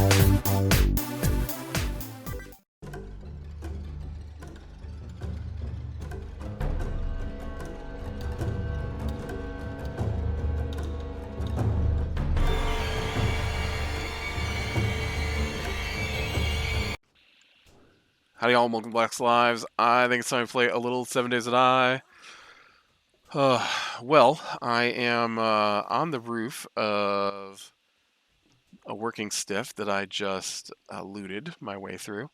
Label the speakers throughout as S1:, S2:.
S1: Howdy y'all, welcome to Black's Lives. I think it's time to play a little 7 Days to Die. Well, I am on the roof of a working stiff that I just looted my way through.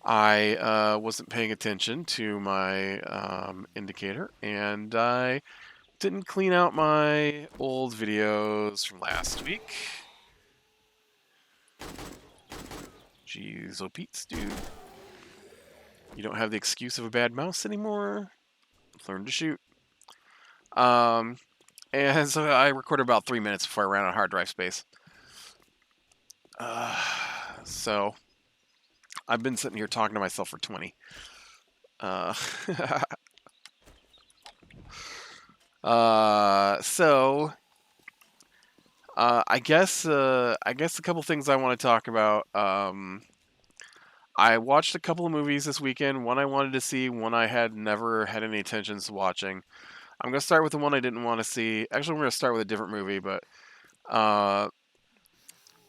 S1: I wasn't paying attention to my indicator, and I didn't clean out my old videos from last week. Jeez, oh Pete's, dude. You don't have the excuse of a bad mouse anymore. Learn to shoot. And so I recorded about 3 minutes before I ran out of hard drive space. So I've been sitting here talking to myself for 20. I guess a couple things I want to talk about. I watched a couple of movies this weekend. One I wanted to see, one I had never had any intentions of watching. I'm gonna start with the one I didn't want to see. Actually, I'm gonna start with a different movie, but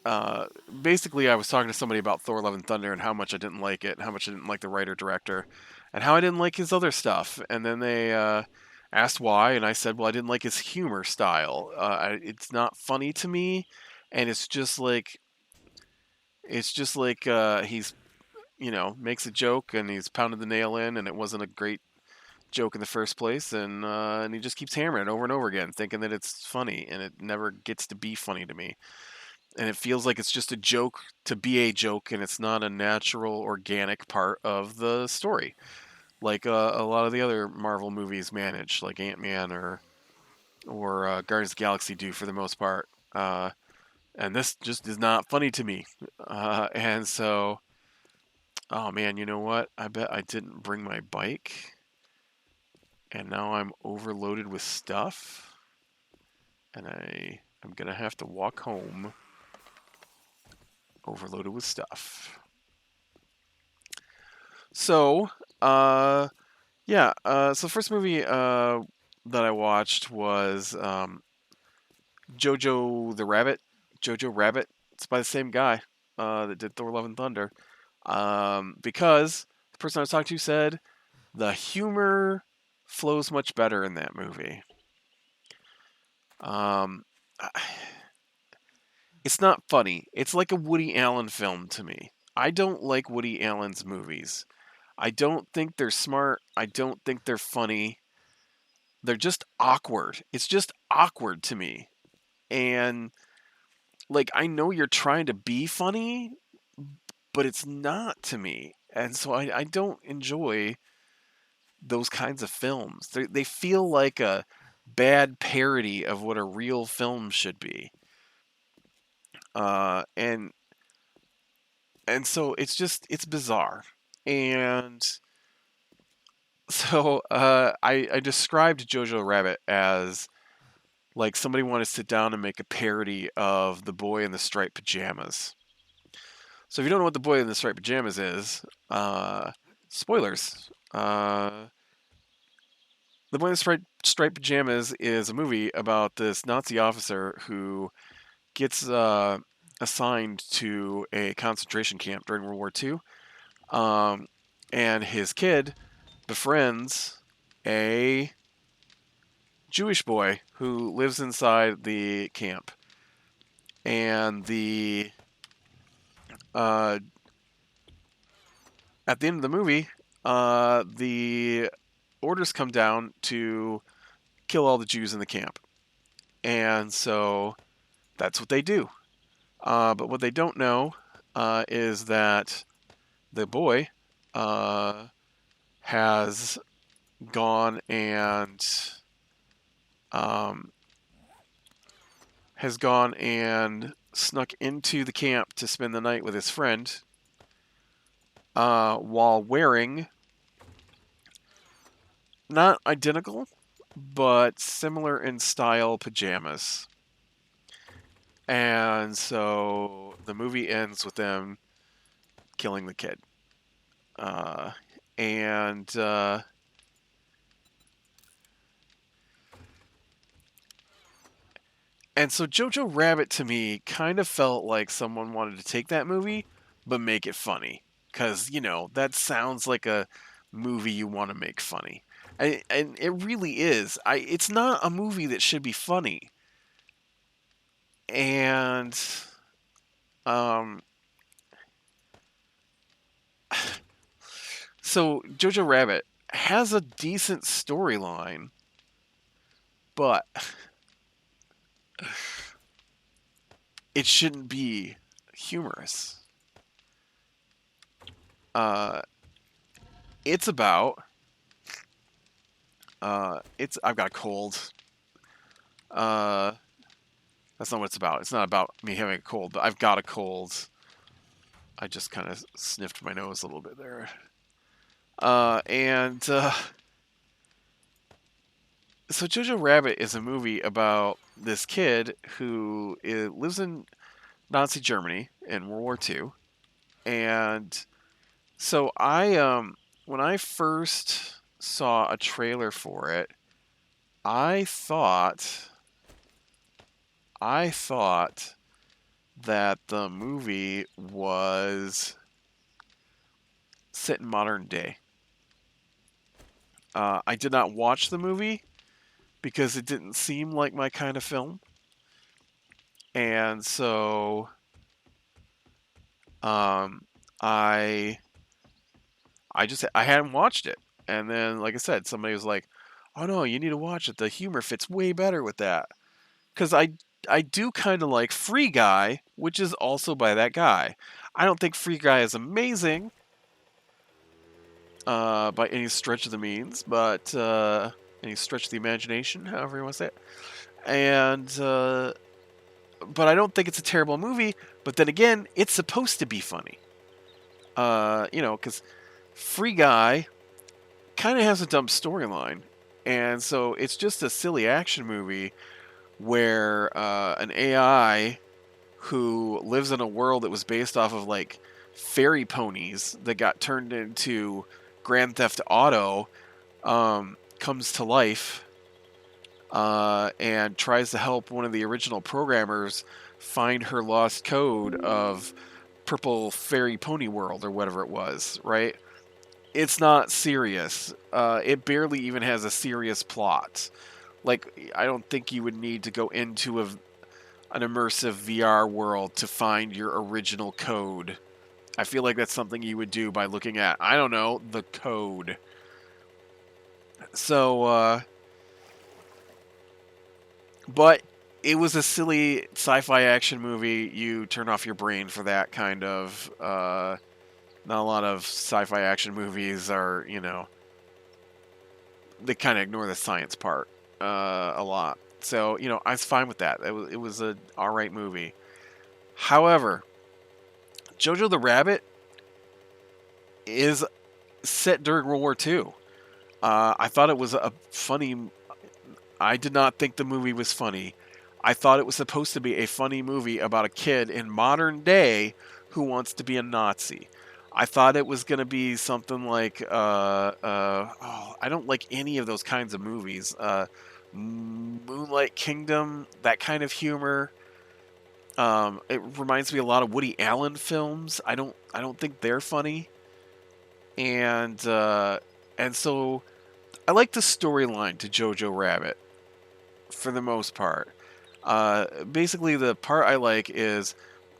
S1: uh, basically, I was talking to somebody about Thor: Love and Thunder and how much I didn't like it, and how much I didn't like the writer director, and how I didn't like his other stuff. And then they asked why, and I said, well, I didn't like his humor style. It's not funny to me, and it's just like he's makes a joke and he's pounded the nail in, and it wasn't a great joke in the first place, and he just keeps hammering it over and over again, thinking that it's funny, and it never gets to be funny to me. And it feels like it's just a joke to be a joke, and it's not a natural, organic part of the story, like a lot of the other Marvel movies manage, like Ant-Man or Guardians of the Galaxy do for the most part. And this just is not funny to me. And so, oh man, you know what? I bet I didn't bring my bike, and now I'm overloaded with stuff, and I'm gonna have to walk home overloaded with stuff. So, yeah. So the first movie that I watched was Jojo the Rabbit. Jojo Rabbit. It's by the same guy that did Thor: Love and Thunder. Because the person I was talking to said the humor flows much better in that movie. Um, it's not funny. It's like a Woody Allen film to me. I don't like Woody Allen's movies. I don't think they're smart. I don't think they're funny. They're just awkward. It's just awkward to me. And like, I know you're trying to be funny, but it's not to me. And so I don't enjoy those kinds of films. They feel like a bad parody of what a real film should be. Uh, and and so it's bizarre. And so I described Jojo Rabbit as like somebody wanted to sit down and make a parody of The Boy in the Striped Pajamas. So if you don't know what The Boy in the Striped Pajamas is, spoilers. The Boy in the Striped Pajamas is a movie about this Nazi officer who gets assigned to a concentration camp during World War II, and his kid befriends a Jewish boy who lives inside the camp. And uh, at the end of the movie, the orders come down to kill all the Jews in the camp. And so that's what they do. But what they don't know is that the boy has gone and snuck into the camp to spend the night with his friend while wearing not identical but similar in style pajamas. And so the movie ends with them killing the kid. Uh, and and so Jojo Rabbit to me kind of felt like someone wanted to take that movie but make it funny, cuz that sounds like a movie you want to make funny. And it really is. It's not a movie that should be funny. And um so Jojo Rabbit has a decent storyline, but it shouldn't be humorous. Uh, it's about it's I've got a cold. Uh, that's not what it's about. It's not about me having a cold, but I've got a cold. I just kind of sniffed my nose a little bit there. And so Jojo Rabbit is a movie about this kid who lives in Nazi Germany in World War II, and so when I first saw a trailer for it, I thought I thought that the movie was set in modern day. I did not watch the movie because it didn't seem like my kind of film, and so um, I I hadn't watched it, and then like I said, somebody was like, "Oh no, you need to watch it. The humor fits way better with that." Because I do kind of like Free Guy, which is also by that guy. I don't think Free Guy is amazing by any stretch of the means, but any stretch of the imagination, however you want to say it. And but I don't think it's a terrible movie. But then again, it's supposed to be funny. Because Free Guy kind of has a dumb storyline, and so it's just a silly action movie where an AI who lives in a world that was based off of like fairy ponies that got turned into Grand Theft Auto comes to life and tries to help one of the original programmers find her lost code of Purple Fairy Pony World or whatever it was, right? It's not serious. It barely even has a serious plot. Like, I don't think you would need to go into an immersive VR world to find your original code. I feel like that's something you would do by looking at, I don't know, the code. So, but it was a silly sci-fi action movie. You turn off your brain for that kind of. Not a lot of sci-fi action movies are, they kind of ignore the science part a lot. So, I was fine with that. It was a all right movie. However, Jojo the Rabbit is set during World War II. I thought it was a funny. I did not think the movie was funny. I thought it was supposed to be a funny movie about a kid in modern day who wants to be a Nazi. I thought it was going to be something like, I don't like any of those kinds of movies. Moonlight Kingdom, that kind of humor. It reminds me a lot of Woody Allen films. I don't think they're funny, and so I like the storyline to Jojo Rabbit for the most part. Basically, the part I like is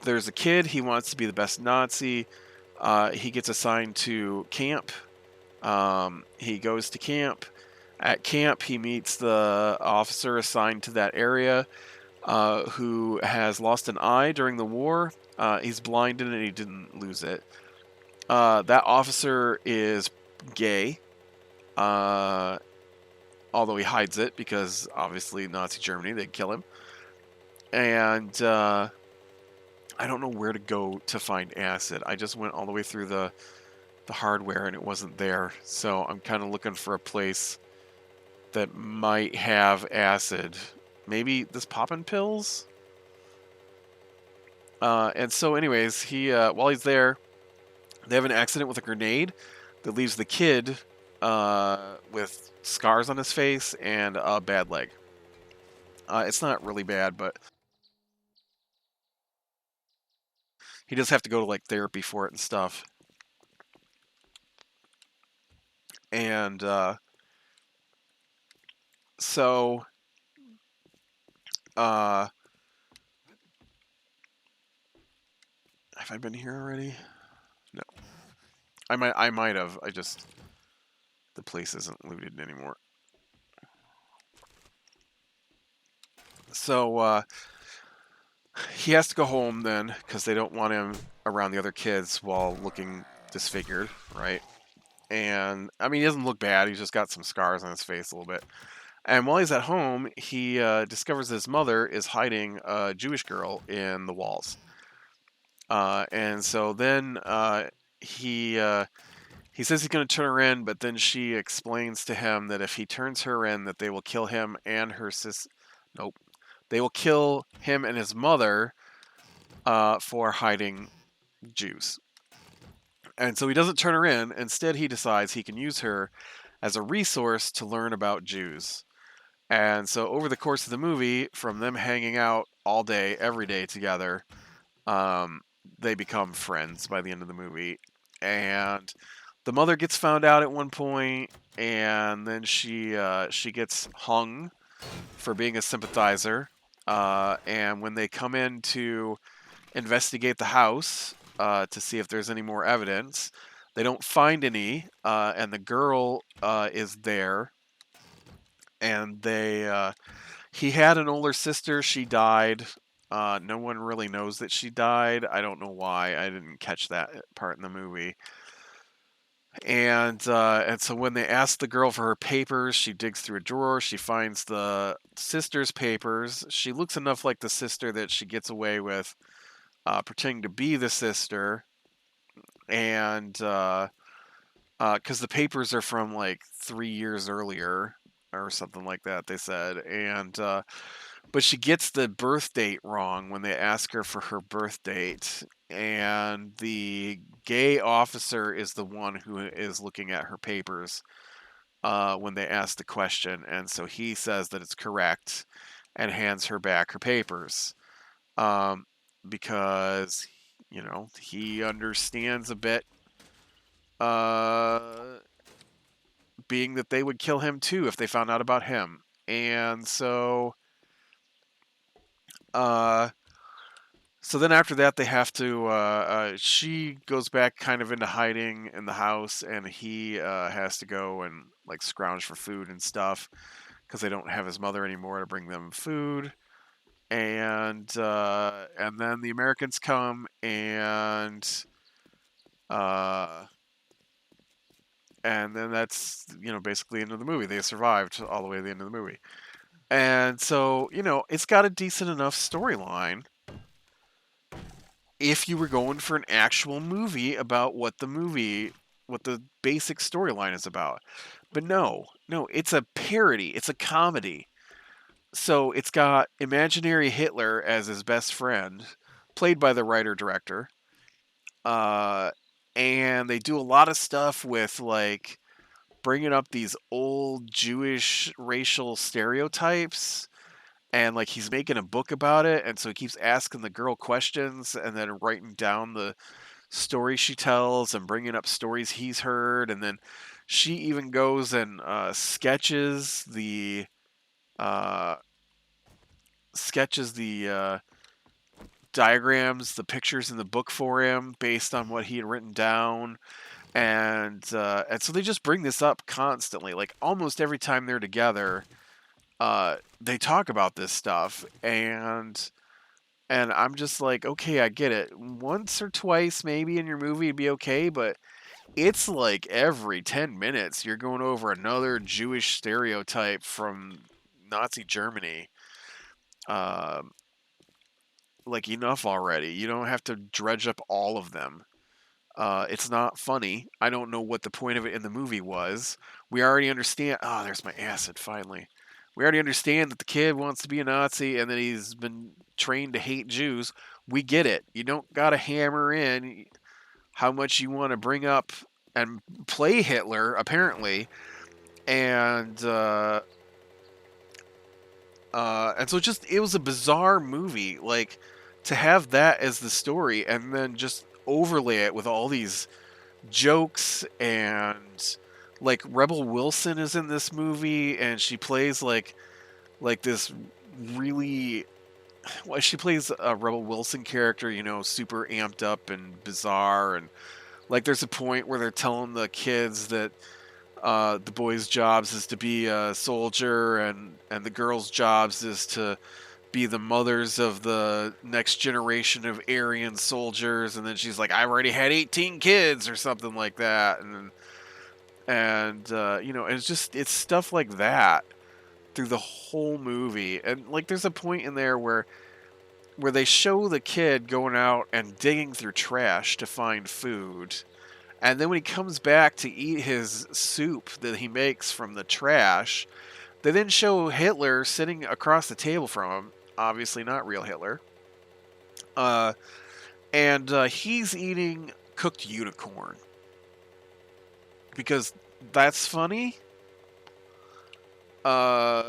S1: there's a kid. He wants to be the best Nazi. He gets assigned to camp. He goes to camp. At camp, he meets the officer assigned to that area who has lost an eye during the war. He's blinded and he didn't lose it. That officer is gay, uh, although he hides it because obviously Nazi Germany, they'd kill him. And I don't know where to go to find acid. I just went all the way through the hardware and it wasn't there. So I'm kind of looking for a place that might have acid. Maybe this poppin' pills? And so, anyways, he while he's there, they have an accident with a grenade that leaves the kid with scars on his face and a bad leg. It's not really bad, but he does have to go to like therapy for it and stuff. And so, uh, have I been here already? No, I might have. I just the place isn't looted anymore. So he has to go home then because they don't want him around the other kids while looking disfigured, right? And I mean, he doesn't look bad. He's just got some scars on his face a little bit. And while he's at home, he discovers his mother is hiding a Jewish girl in the walls. And so then he he says he's going to turn her in, but then she explains to him that if he turns her in, that they will kill him and her sis. Nope, they will kill him and his mother for hiding Jews. And so he doesn't turn her in. Instead, he decides he can use her as a resource to learn about Jews. And so over the course of the movie, from them hanging out all day, every day together, um, they become friends by the end of the movie. And the mother gets found out at one point, and then she gets hung for being a sympathizer. And when they come in to investigate the house to see if there's any more evidence, they don't find any, and the girl is there, and they he had an older sister. She died. No one really knows that she died. I don't know why. I didn't catch that part in the movie. And so when they ask the girl for her papers, she digs through a drawer. She finds the sister's papers. She looks enough like the sister that she gets away with pretending to be the sister. And because the papers are from like 3 years earlier or something like that, they said. And but she gets the birth date wrong when they ask her for her birth date, and the gay officer is the one who is looking at her papers when they ask the question, and so he says that it's correct and hands her back her papers um, because he understands a bit, uh, being that they would kill him too if they found out about him, and so. Uh, So then after that, they have to. She goes back kind of into hiding in the house, and he has to go and like scrounge for food and stuff because they don't have his mother anymore to bring them food. And then the Americans come uh, and then that's basically the end of the movie. They survived all the way to the end of the movie, and so it's got a decent enough storyline if you were going for an actual movie about what the basic storyline is about. But no, it's a parody, it's a comedy. So it's got imaginary Hitler as his best friend, played by the writer director. Uh, and they do a lot of stuff with like bringing up these old Jewish racial stereotypes, and like he's making a book about it, and so he keeps asking the girl questions and then writing down the stories she tells and bringing up stories he's heard, and then she even goes and uh, sketches the diagrams, the pictures in the book for him based on what he had written down. And so they just bring this up constantly, like almost every time they're together. They talk about this stuff, and I'm just like, okay, I get it. Once or twice, maybe in your movie, it'd be okay, but it's like every 10 minutes you're going over another Jewish stereotype from Nazi Germany. Um, like, enough already. You don't have to dredge up all of them. It's not funny. I don't know what the point of it in the movie was. We already understand. Oh, there's my acid, finally. We already understand that the kid wants to be a Nazi and that he's been trained to hate Jews. We get it. You don't got to hammer in how much you want to bring up and play Hitler, apparently. And and so just it was a bizarre movie, like to have that as the story, and then just overlay it with all these jokes and like Rebel Wilson is in this movie, and she plays like this really well, she plays a Rebel Wilson character, super amped up and bizarre, and like there's a point where they're telling the kids that the boys' jobs is to be a soldier, and the girls' jobs is to be the mothers of the next generation of Aryan soldiers. And then she's like, I've already had 18 kids or something like that. And it's stuff like that through the whole movie. And like there's a point in there where they show the kid going out and digging through trash to find food. And then when he comes back to eat his soup that he makes from the trash, they then show Hitler sitting across the table from him. Obviously not real Hitler. Uh, and he's eating cooked unicorn. Because that's funny. Uh,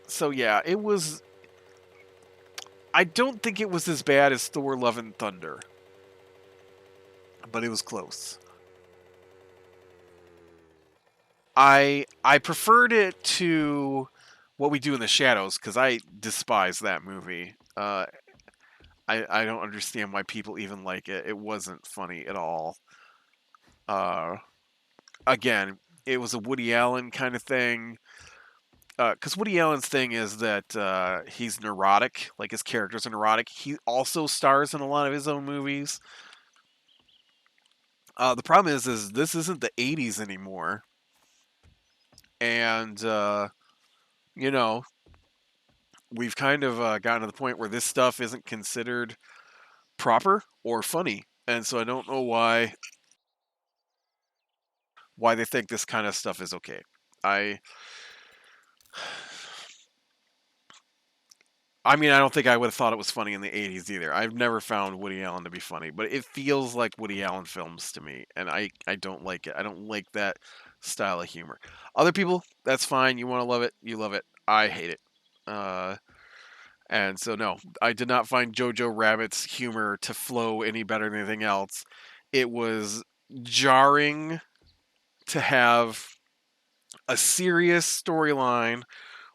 S1: so yeah, it was... I don't think it was as bad as Thor: Love and Thunder. But it was close. I preferred it to What We Do in the Shadows because I despise that movie. I don't understand why people even like it. It wasn't funny at all. Uh, Again, it was a Woody Allen kind of thing. Because Woody Allen's thing is that he's neurotic, like his characters are neurotic. He also stars in a lot of his own movies. The problem is this isn't the '80s anymore, and you know we've kind of gotten to the point where this stuff isn't considered proper or funny, and so I don't know why they think this kind of stuff is okay. I I mean, I don't think I would have thought it was funny in the '80s either. I've never found Woody Allen to be funny, but it feels like Woody Allen films to me, and I don't like it. I don't like that style of humor. Other people, that's fine. You want to love it, you love it. I hate it. Uh, and so no, I did not find Jojo Rabbit's humor to flow any better than anything else. It was jarring to have a serious storyline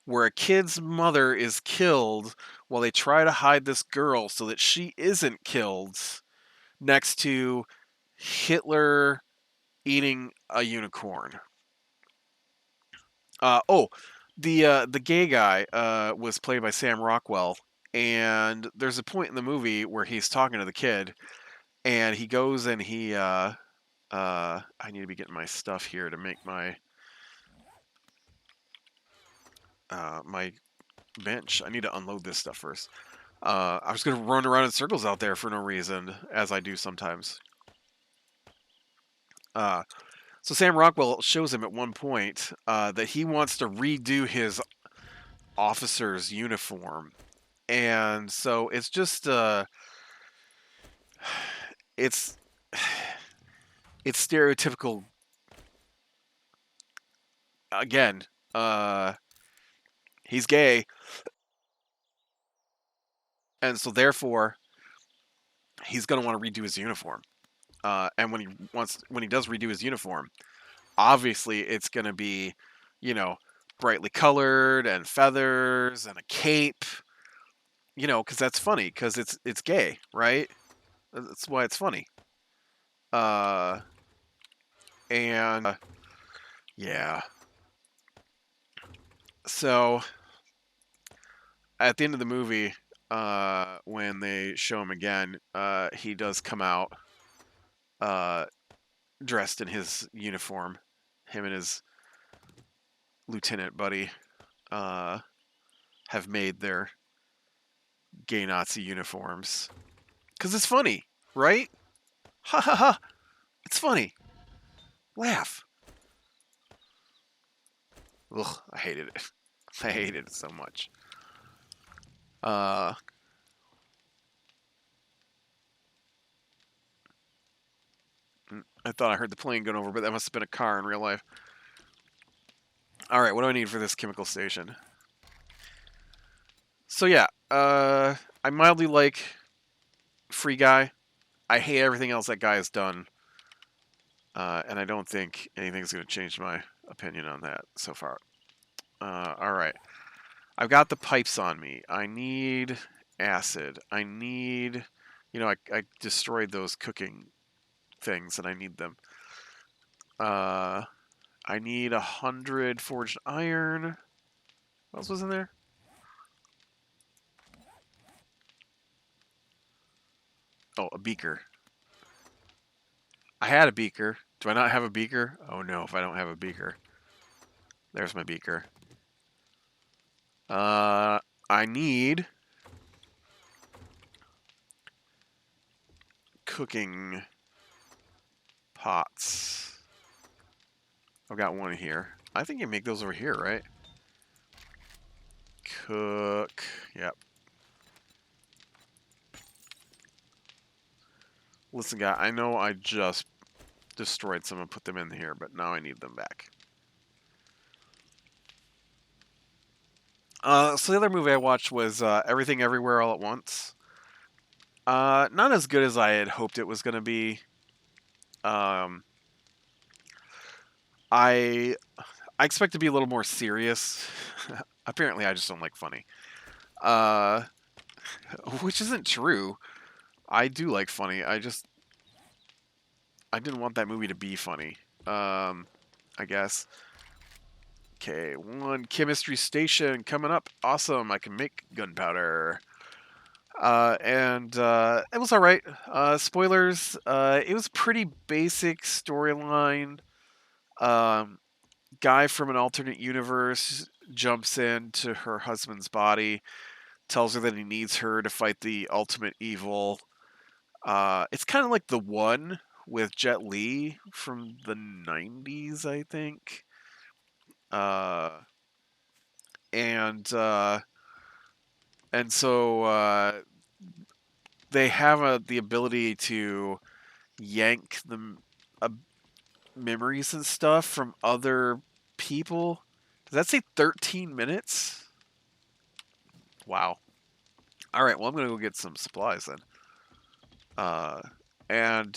S1: where a kid's mother is killed while they try to hide this girl so that she isn't killed next to Hitler eating a unicorn. Oh, the gay guy was played by Sam Rockwell, and there's a point in the movie where he's talking to the kid, and he goes and I need to be getting my stuff here to make my bench. I need to unload this stuff first. I was going to run around in circles out there for no reason, as I do sometimes. Uh, so Sam Rockwell shows him at one point that he wants to redo his officer's uniform, and so it's just it's it's stereotypical again. Uh, he's gay, and so therefore he's going to want to redo his uniform. And when he does redo his uniform, obviously it's going to be, you know, brightly colored and feathers and a cape, because that's funny because it's gay, right? That's why it's funny. Uh, and yeah, so at the end of the movie, when they show him again, he does come out uh, dressed in his uniform. Him and his lieutenant buddy uh, have made their gay Nazi uniforms. Because it's funny, right? Ha ha ha. It's funny. Laugh. Ugh, I hated it. I hated it so much. Uh, I thought I heard the plane going over, but that must have been a car in real life. All right, what do I need for this chemical station? So yeah, I mildly like Free Guy. I hate everything else that guy has done, and I don't think anything's going to change my opinion on that so far. All right, I've got the pipes on me. I need acid. I need, I destroyed those cooking things, and I need them. Uh, I need 100 forged iron. What else was in there? Oh, a beaker. I had a beaker. Do I not have a beaker? Oh no, if I don't have a beaker. There's my beaker. I need cooking pots. I've got one here. I think you make those over here, right? Cook. Yep. Listen, guy, I know I just destroyed some and put them in here, but now I need them back. So the other movie I watched was Everything Everywhere All at Once. Not as good as I had hoped it was going to be. Um, I I expect to be a little more serious. Apparently, I just don't like funny. Uh, which isn't true. I do like funny. I didn't want that movie to be funny. I guess. Okay, one chemistry station coming up. Awesome. I can make gunpowder. And it was all right. Spoilers. It was pretty basic storyline. Um, Guy from an alternate universe jumps into her husband's body, tells her that he needs her to fight the ultimate evil. It's kind of like The One with Jet Li from the 90s, I think. Uh, and uh, and so they have the ability to yank the uh, memories and stuff from other people. Does that say 13 minutes? Wow. All right, well, I'm going to go get some supplies then. Uh, and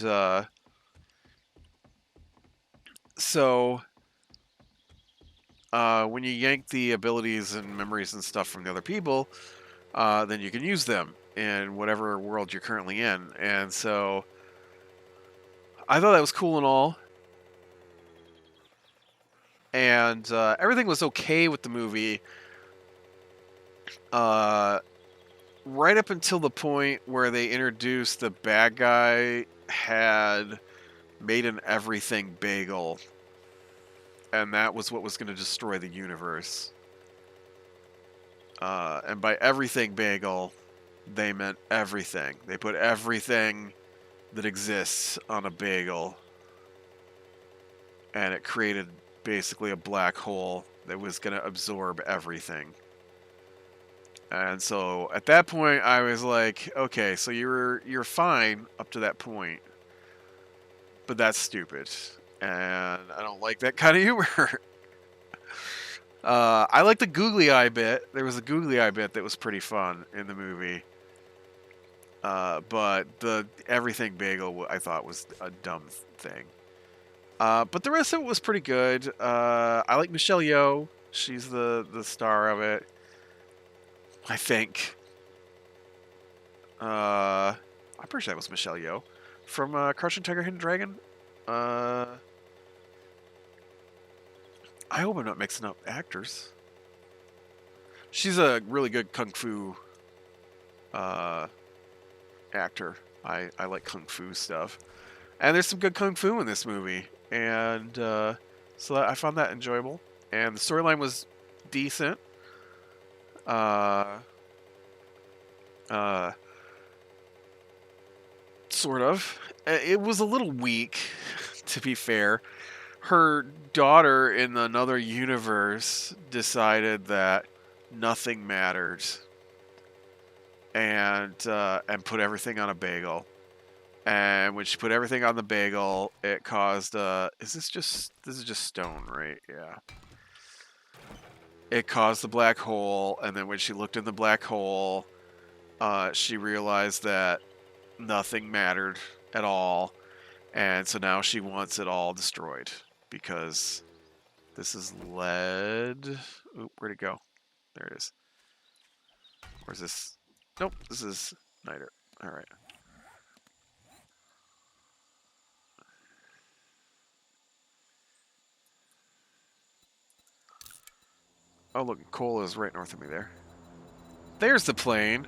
S1: so when you yank the abilities and memories and stuff from the other people, then you can use them in whatever world you're currently in. And so I thought that was cool and all. And everything was okay with the movie right up until the point where they introduced the bad guy had made an everything bagel. And that was what was going to destroy the universe. And by everything bagel, they meant everything. They put everything that exists on a bagel. And it created basically a black hole that was going to absorb everything. And so at that point, I was like, okay, so you're fine up to that point, but that's stupid, and I don't like that kind of humor. I like the googly eye bit. There was a googly eye bit that was pretty fun in the movie. But the everything bagel I thought was a dumb thing. But the rest of it was pretty good. I like Michelle Yeoh. She's the star of it, I think. I'm pretty sure that was Michelle Yeoh from Crouching Tiger, Hidden Dragon. I hope I'm not mixing up actors. She's a really good kung fu actor. I like kung fu stuff, and there's some good kung fu in this movie, and so I found that enjoyable. And the storyline was decent. Uh, uh, Sort of. It was a little weak, to be fair. her daughter in another universe decided that nothing mattered and put everything on a bagel. And when she put everything on the bagel, it caused this is just stone, right? Yeah. It caused the black hole, and then when she looked in the black hole, she realized that nothing mattered at all, and so now she wants it all destroyed because this is lead. Oop, where'd it go? There it is. Where's this? Nope, this is niter. All right. Oh, look, coal is right north of me there. There's the plane.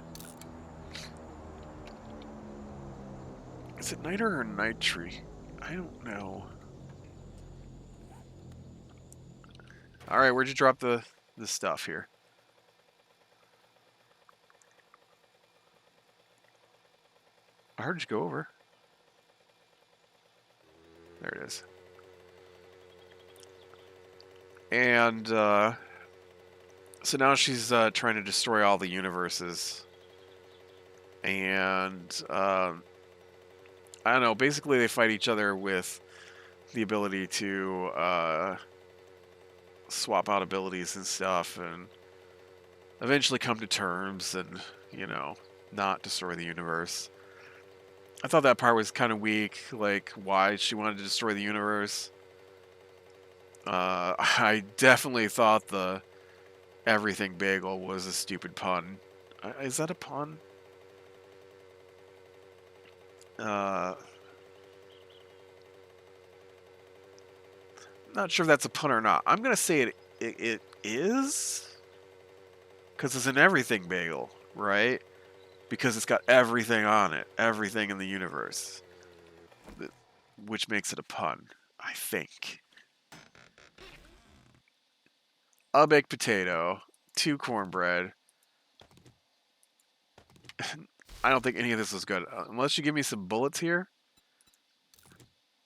S1: Is it niter or nitri? I don't know. All right, where'd you drop the stuff here? I heard you go over. There it is. And so now she's trying to destroy all the universes. And I don't know. Basically, they fight each other with the ability to swap out abilities and stuff, and eventually come to terms and, you know, not destroy the universe. I thought that part was kind of weak, like why she wanted to destroy the universe. I definitely thought the everything bagel was a stupid pun. Is that a pun? Not sure if that's a pun or not. I'm gonna say it is, because it's an everything bagel, right? Because it's got everything on it, everything in the universe, which makes it a pun, I think. A baked potato, 2 cornbread. I don't think any of this was good. Unless you give me some bullets here.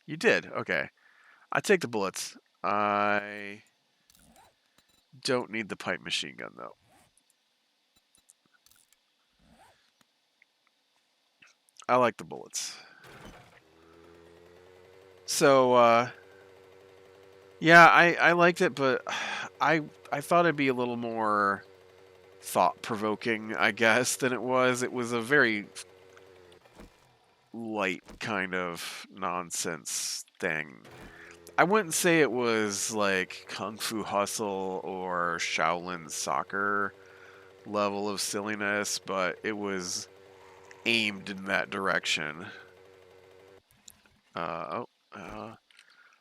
S1: You did. Okay. I take the bullets. I don't need the pipe machine gun, though. I like the bullets. So, yeah, I liked it, but I thought it'd be a little more thought-provoking, I guess, than it was. It was a very light kind of nonsense thing. I wouldn't say it was like Kung Fu Hustle or Shaolin Soccer level of silliness, but it was aimed in that direction. Oh,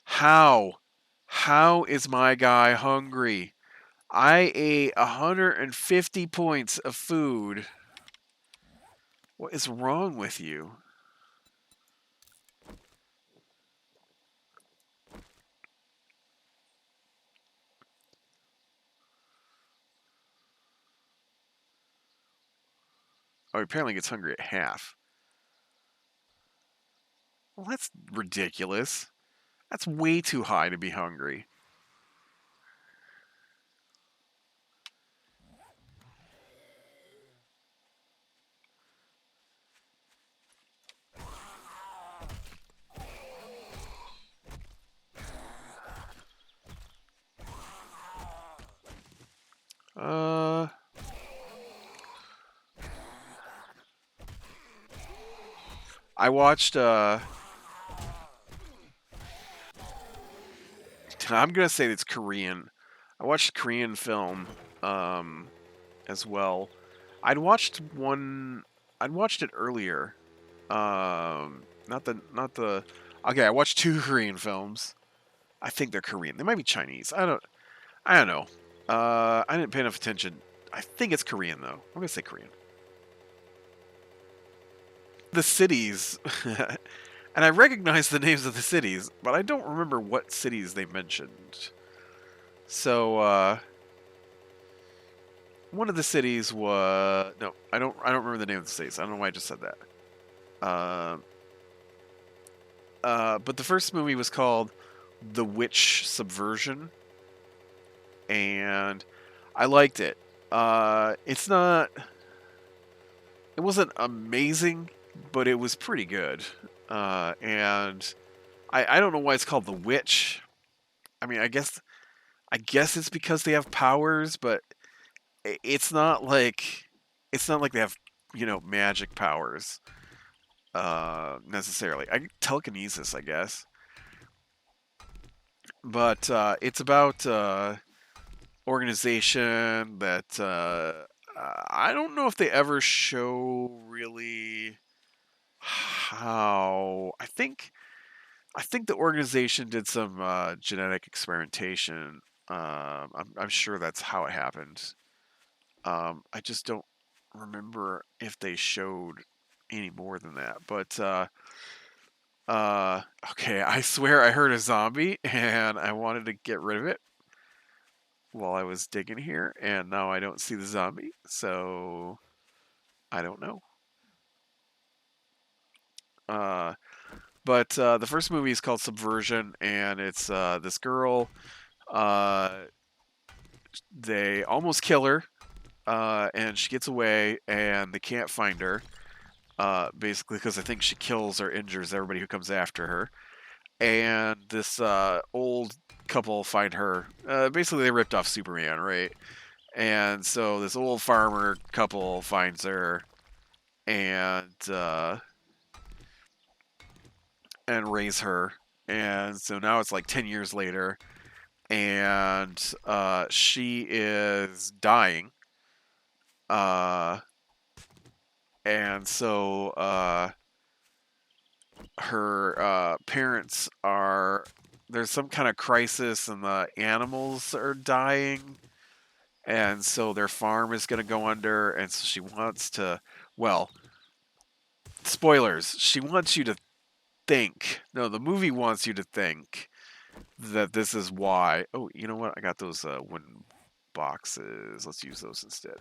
S1: how? How is my guy hungry? I ate 150 points of food. What is wrong with you? Oh, he apparently gets hungry at half. Well, that's ridiculous. That's way too high to be hungry. Uh, I watched, I'm gonna say it's Korean. I watched a Korean film, as well. I'd watched one, I'd watched it earlier. Not the, okay, I watched 2 Korean films. I think they're Korean. They might be Chinese. I don't know. I didn't pay enough attention. I think it's Korean though. I'm gonna say Korean. The cities, and I recognize the names of the cities, but I don't remember what cities they mentioned. So, one of the cities was no, I don't remember the name of the cities. I don't know why I just said that. But the first movie was called The Witch Subversion, and I liked it. It's not. It wasn't amazing, but it was pretty good. And I don't know why it's called The Witch. I mean, I guess it's because they have powers, but it's not like they have magic powers necessarily. Telekinesis, I guess, but it's about organization that I don't know if they ever show really how. I think the organization did some genetic experimentation. I'm sure that's how it happened. I just don't remember if they showed any more than that. But okay, I swear I heard a zombie and I wanted to get rid of it while I was digging here, and now I don't see the zombie, so I don't know. Uh, but the first movie is called Subversion, and it's this girl. Uh, they almost kill her, and she gets away, and they can't find her. Basically, because I think she kills or injures everybody who comes after her. And this old couple find her. Basically, they ripped off Superman, right? And so this old farmer couple finds her and and raise her. And so now it's like 10 years later, and she is dying. Uh, and so her parents are there's some kind of crisis, and the animals are dying, and so their farm is going to go under, and so she wants to, well, spoilers, she wants you to think, no, the movie wants you to think that this is why. Oh, you know what, I got those wooden boxes, let's use those instead.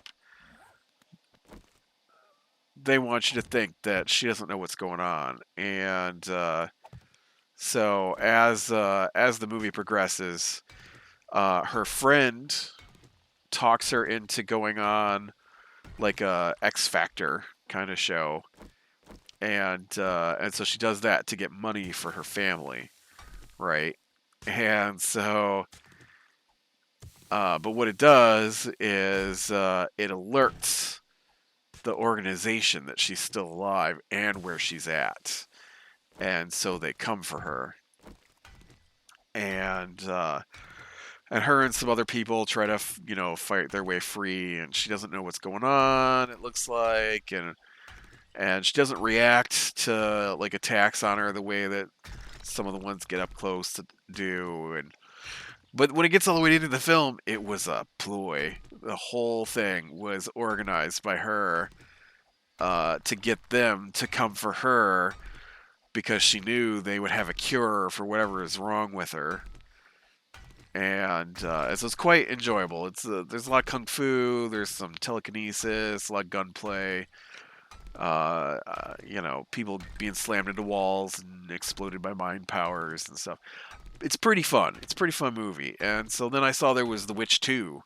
S1: They want you to think that she doesn't know what's going on, and so as the movie progresses, her friend talks her into going on like a X Factor kind of show, and so she does that to get money for her family, right? And so, but what it does is it alerts the organization that she's still alive and where she's at, and so they come for her, and and her and some other people try to fight their way free, and she doesn't know what's going on, it looks like, and she doesn't react to like attacks on her the way that some of the ones get up close to do. And but when it gets all the way into the film, it was a ploy. The whole thing was organized by her to get them to come for her, because she knew they would have a cure for whatever is wrong with her. And so it's quite enjoyable. There's a lot of kung fu, there's some telekinesis, a lot of gunplay. People being slammed into walls and exploded by mind powers and stuff. It's pretty fun. It's a pretty fun movie. And so then I saw there was The Witch 2.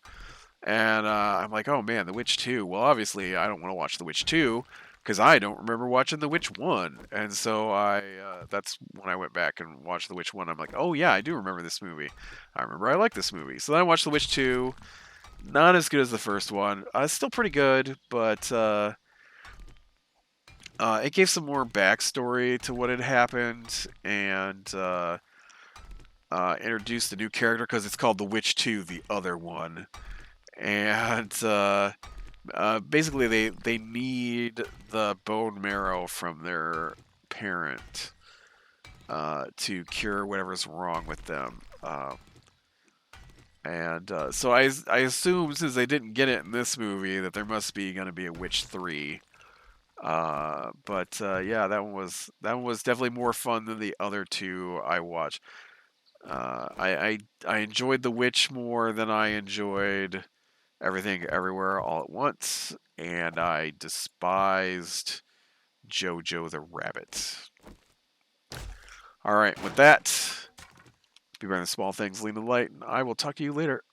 S1: And I'm like, oh man, The Witch 2. Well, obviously, I don't want to watch The Witch 2 because I don't remember watching The Witch 1. And so that's when I went back and watched The Witch 1. I'm like, oh yeah, I do remember this movie. I remember I like this movie. So then I watched The Witch 2. Not as good as the first one. Still pretty good, but it gave some more backstory to what had happened, and introduced a new character because it's called The Witch 2, the other one. And basically, they need the bone marrow from their parent to cure whatever's wrong with them. And so I assume, since they didn't get it in this movie, that there must be going to be a Witch 3. But yeah, that one was definitely more fun than the other two I watched. I enjoyed The Witch more than I enjoyed Everything Everywhere All at Once, and I despised Jojo the Rabbit. All right, with that, Be better than small things. Lean to the light. And I will talk to you later.